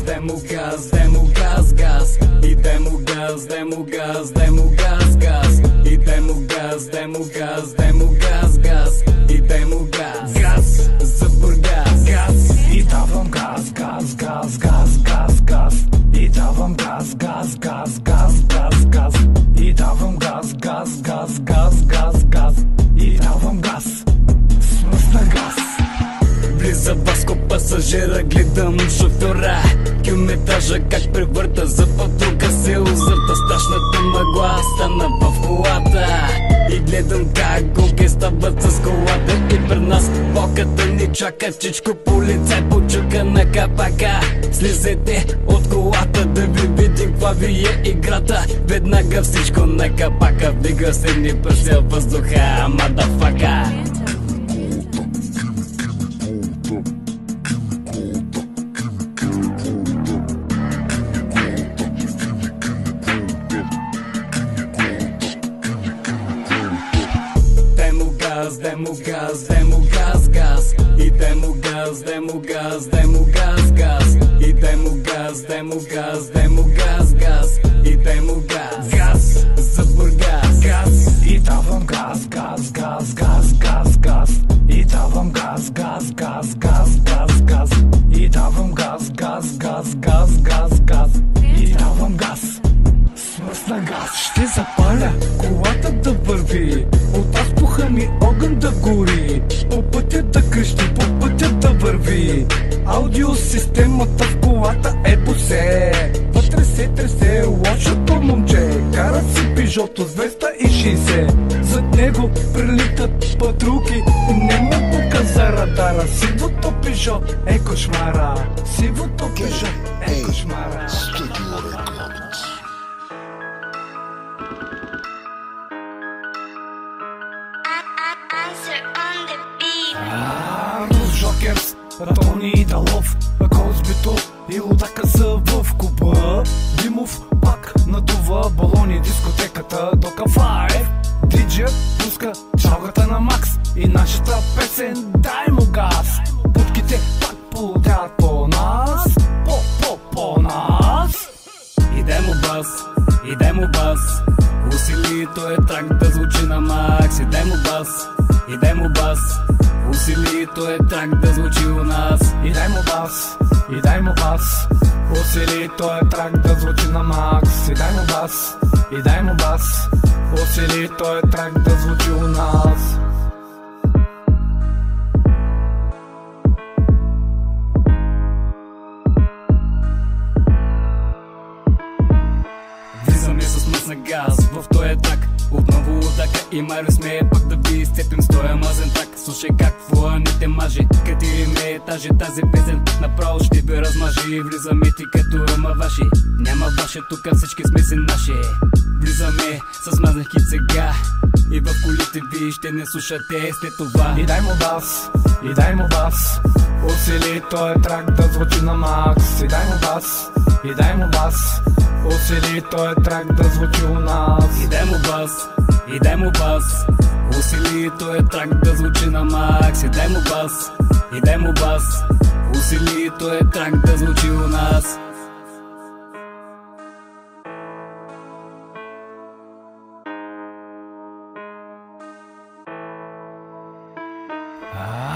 demo gaz, demo gaz, gaz. И demo gaz, demo gaz, demo gaz, gaz. И demo gaz, demo gaz, demo gaz, gaz. И demo gaz, gaz за Бургас, газ. И давам газ, газ, газ, газ, газ, газ. И давам газ, газ, газ, газ, газ, газ. И давам газ, газ, газ, газ, газ, газ. И давам газ, смъртна газ. Влиза Васко пасажира, гледам шофьора. Километража как превърта, за пътрука се озърта. Страшната мъгла стана в колата и гледам как гонки стават с колата. И пред нас боката ни чака чичко полицай, почука на капака. Слизайте от колата да ви видим каква ви е играта. Веднага всичко на капака, вдига се ни пръся въздуха, мадафака. Demo gaz, demo gaz, gaz. И demo gaz, demo gaz, demo gaz, gaz. И demo gaz, demo gaz, demo gaz, gaz. И demo gaz, газ за Бургас, газ. И давам газ, газ, газ, газ, газ, газ. И давам газ, газ, газ, газ, газ, газ. И давам газ, газ, газ, газ, газ, газ. И давам газ, смъртна газ. Ще запаля колата да върви, от азбуха ми огън да гори, по пътя да крещи, по пътя да върви. Аудиосистемата в колата е босе, вътре се тресе лошото момче. Кара си пижото с 260, зад него прилитат патрулки, не му показа радара. Сивото пижо е кошмара, сивото пижо е кошмара. Рус Жокерс, Тони Идалов, Козбито и Лудака са в куба. Димов пак надува балони, дискотеката до кафаев. Диджеят пуска чалгата на Макс и нашата песен дай му газ. Будките пак полудяват по нас, по нас. Идемо бас, идемо бас. Усили този трак да звучи на макс. Идемо бас, идемо бас. Усили този трак да звучи у нас. И дай му бас, и дай му бас. Усили този трак да звучи на макс. И дай му бас, и дай му бас. Усили този трак да звучи у нас. Влизаме с мъсна газ в този трак. Отново Лудака и Марио смее пак да ви изцепим с този мазен трак. Слушай как фланите мажи, катирим етажи, тази песен направо ще ви размажи. Влизаме ти като ръма ваши, няма ваше, тука всички сме си наши. Влизаме с мазнахи сега и в колите ви ще не слушате след това. И дай му бас, и дай му бас. Усили този трак да звучи на макс. И дай му бас, и дай му бас. Усили този трак да звучи у нас. И дай му бас, и дай му бас. Усили този трак да звучи на макс. И дай му бас, и дай му бас. Усили този трак да звучи у нас.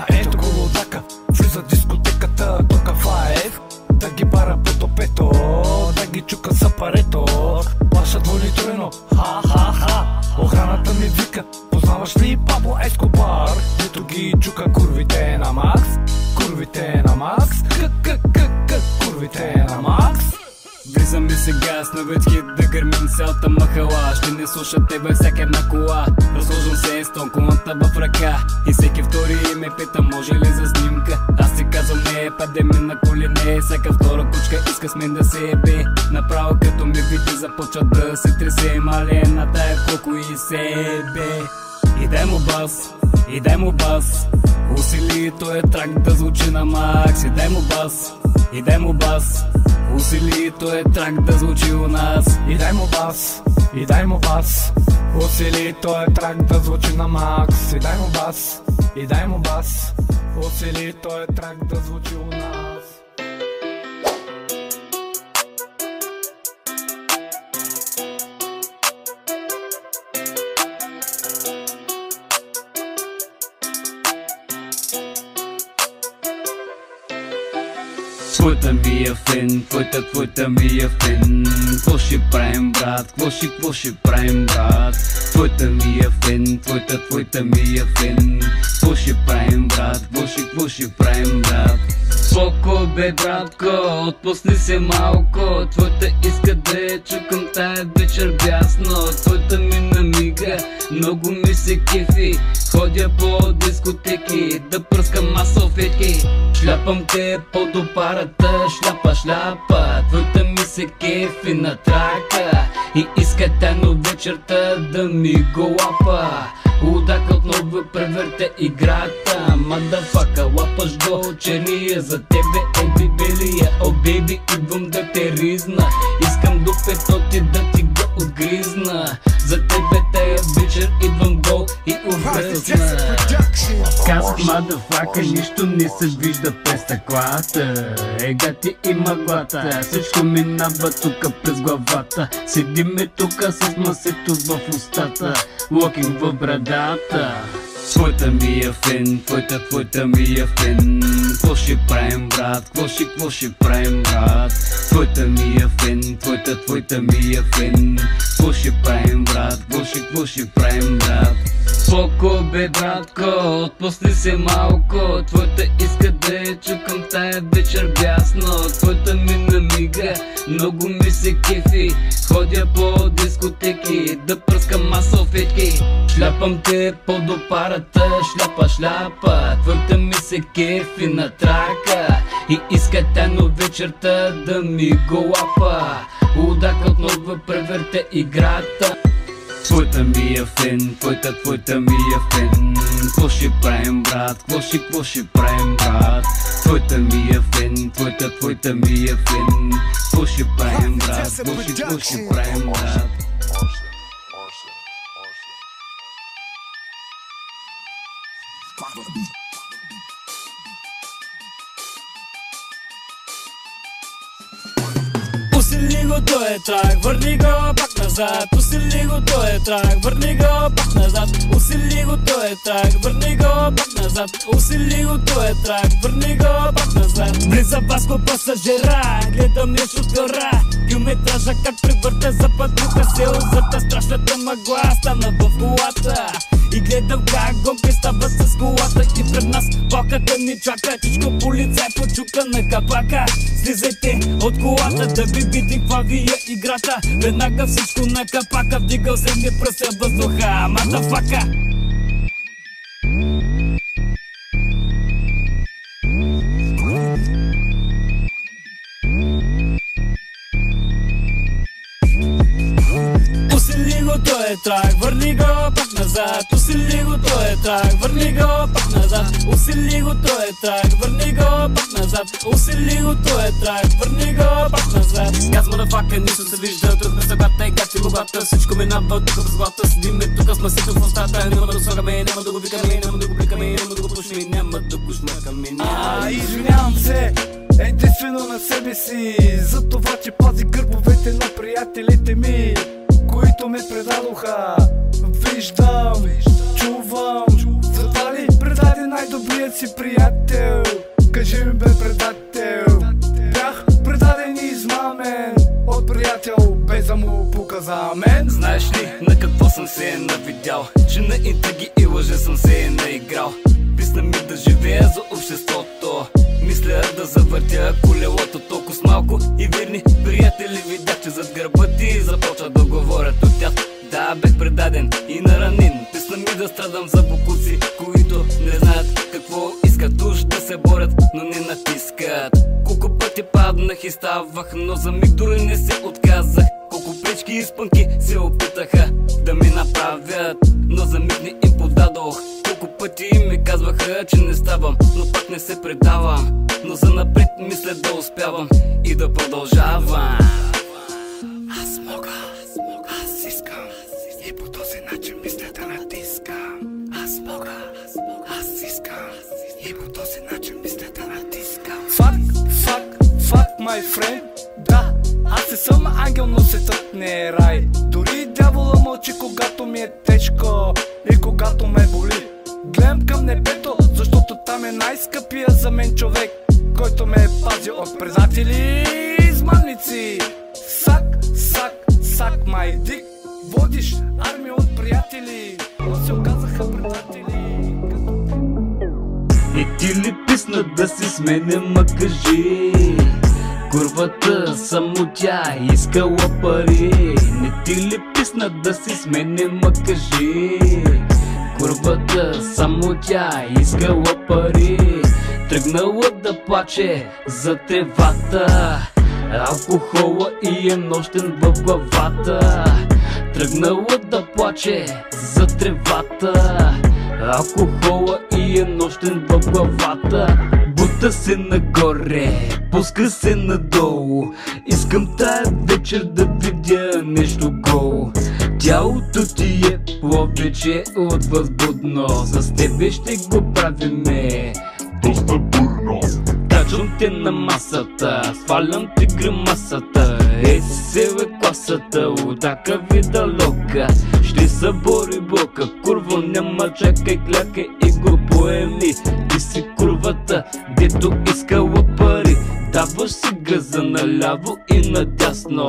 Ето го Лудака, влиза дискотеката до кафаев. Да ги бара по топето, да ги чука с апарето. Плаша двулитрено, ха-ха-ха. Охраната ми вика, познаваш ли Пабло Ескобар? Дето ги чука курвите на Макс, курвите на Макс, курвите на Макс. Влизаме сега с новият хит да гърмим цялата махала. Ще не слушате във всяка една кола. Разложам се с тонколната в ръка и всеки втори ме пита може ли за снимка. Аз си казвам не, падеме на колене. Всяка втора кучка иска с мен да се ебе. Направо като ме види започва да се тресе. Мале на тая колко и себе. И дай му бас, и дай му бас. Усили този трак да звучи на макс. И дай му бас, и дай му бас. Усили този трак да звучи у нас. И дай му бас, и дай му бас. Усили този трак да звучи на макс. И дай му бас, и дай му бас. Усили този трак да звучи у нас. Твоята ми е фен, твоята ми е фен. Какво ще правим, брат? Какво ще правим, брат? Твоята ми е фен, твоята ми е фен. Какво ще правим, брат? Какво ще правим, брат? Споко бе, братко, отпусни се малко. Твоята иска да я чукам тая вечер бясно. Твоята ми намига, много ми се кефи. Ходя по дискотеки, да пръскам масофети. Шляпам те под опарата, шляпа. Твоята ми се кефи на трака и иска тайно вечерта да ми го лапа. Удака отново преверте играта. Мадафака, лапаш го, черния за тебе е бибелия. О, бейби, идвам да те ризна. Искам до петоти да ти го отгризна. За тебе тая вечер идвам гол и увръзна. Казах, мадафака, нищо не се вижда през стъклата. Ега ти и мъглата, всичко минава тука през главата. Седиме тука с масето в устата, локинг в брадата. Твоята ми е фен, твоята ми е фен. Какво ще правим, брат? Какво ще правим, брат? Твоята ми е фен, твоята ми е фен. Какво ще правим, брат? Какво ще правим, брат? Споко бе, братко, отпусни се малко. Твоята иска да я чукам тая вечер бясно. Твоята ми намига, много ми се кефи. Ходя по дискотеки, да пръскам масофетки. Шляпам те под опарата, шляпа. Твоята ми се кефи на трака и иска тайно вечерта да ми го лапа. Удака отново преверте играта. Твоята ми е фен, твоята ми е фен. Какво ще правим, брат? Какво ще правим, брат? Твоята ми е фен, твоята ми е фен. Какво ще правим, брат? Какво ще правим, брат? Усили го този трак, върни го пак назад. Усили го този трак, върни го пак назад. Усили го този трак, върни го пак назад. Усили го този трак, върни го пак назад. Влиза Васко пасажера, гледам я шофьора. Километража как превърте запад, тука селзата. Страшната мъгла стана в колата и гледам как гонки стават с колата. И пред нас палката ни чака, тичко полицай почука на капака. Слизайте от колата да ви видим каква ви е играта. Веднага всичко на капака, вдигал се ми пръся въздуха, мадафака. Усили го този трак, върни го пак назад. Усили го този трак, върни го пак назад. Усили го този трак, върни го пак назад. Усили го този трак, върни го пак назад. Казва да фака, нищо се вижда тук през събата и гати богата. Всичко минава тук през главата, седиме тук с масето в устата. Няма да слагаме, няма да го викаме, няма да го бликаме, няма да го пушме, няма да го шмъкаме. Извинявам се единствено на себе си за това, че пази гърбовете на приятелите ми, които ме предадоха. Виждам, чувам, затова ли предаде най-добрият си приятел? Кажи ми, бе, предател. Бях предаден и измамен от приятел, без да му показа мен. Знаеш ли на какво съм се навидял? Че на интриги и лъжи съм се наиграл. Писна ми да живея за обществото, мисля да завъртя колелото. Толкова с малко и верни приятели видях, че зад гърба ти започват да говорят от тях. Да, бех предаден и наранен. Писна ми да страдам за бокуци, които не знаят какво искат. Уж да се борят, но не натискат. Колко пъти паднах и ставах, но за миг дори не се отказах. Колко пречки и спънки се опитаха да ме направят, но за миг не им подадох. Колко пъти ми казваха, че не ставам, но пак не се предавам. Но за напред мисля да успявам и да продължавам. Аз мога, аз искам и по този начин мисля да натискам. Аз мога, аз искам и по този начин мисля да натискам. Fuck my friend. Да, аз не съм ангел, но светът не е рай. Дори дявола мълчи, когато ми е тежко и когато ме боли. Гледам към небето, защото там е най-скъпия за мен човек, който ме е пазил от предатели и измамници. Сак, сак, сак, май дик. Водиш армия от приятели, но се оказаха предатели. И ти ли писна да си с мене, ма кажи? Курвата само тя искала пари. Не ти ли писна да си с мене, ма кажи? Курвата само тя искала пари. Тръгнала да плаче за тревата, алкохола и е нощен в главата. Тръгнала да плаче за тревата, алкохола и е нощен в главата. Бута се нагоре, пуска се надолу. Искам тая вечер да видя нещо голо. Тялото ти е повече от възбудно. С тебе ще го правиме доста бурно. Качвам те на масата, свалям ти гримасата. Ей се бе класата, отака вида лока. Ще събори блока, курво няма чакай, клякай и го поеми. Ти си курвата, дето искала пари. Даваш си газа наляво и надясно.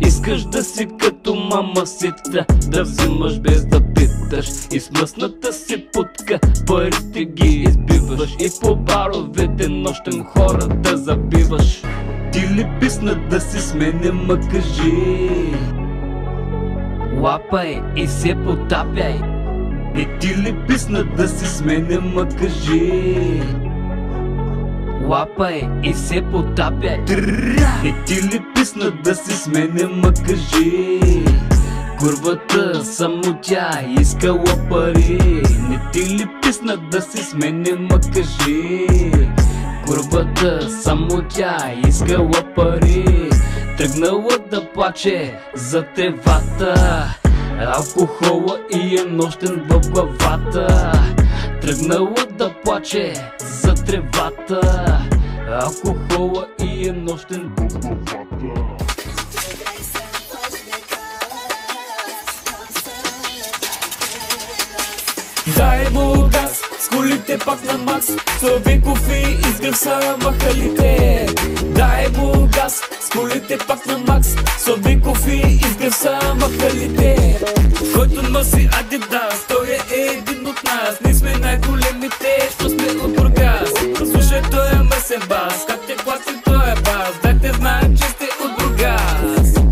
Искаш да си като мама сита, да взимаш без да питаш. И с мръсната си путка парите ги избиваш. И по баровете нощем хора да забиваш. Ти ли писна да си с мене, ма кажи? Лапай и се потапяй. И ти ли писна да си с мене, ма кажи? Лапай и се потапяй. И ти ли писна да си с мене, ма кажи? Курвата само тя искала пари. Не ти ли писна да си с мене, ма кажи? Курвата само тя искала пари. Тръгнала да плаче за тревата, алкохола и е нощен в главата. Тръгнала да плаче за тревата, алкохола и е нощен в главата. Дай му газ, с колите пак на макс. Славиков и изгрев са махалите. Дай му газ, с колите пак на макс. Славиков и изгрев са махалите. Който носи Адидас, той е един от нас. Ние сме най-големите, що сме от Бургас. Слушай, той е мъсен бас, как те класи, той е бас. Дайте знаем, че сте от Бургас.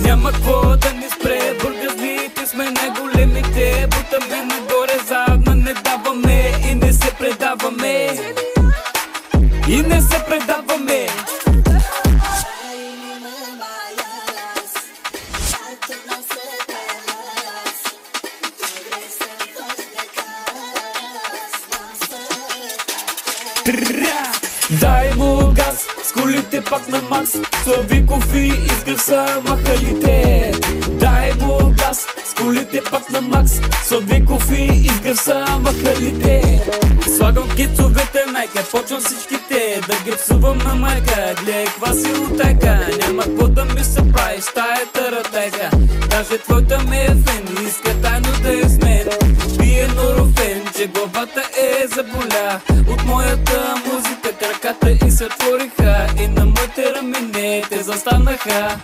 Няма какво да ни спре, бургазлите сме най-големите. Бутаме нагоре, задна не даваме и не се предаваме. И не се предаваме. Дай му газ, с колите пак на макс. Славиков и изгрев са махалите. Дай му газ, с колите пак на макс. Славиков и изгрев са махалите. Слагам кицовете майка, почвам всичките да ги псувам на майка. Гледай каква си утайка, няма какво да ми се прави с тая ратайка. Даже твоята ме е фен, иска тайно да е с мен. Пие норофен, че главата е заболя от моята музика. Краката и се отвориха и на моите рамене те застанаха.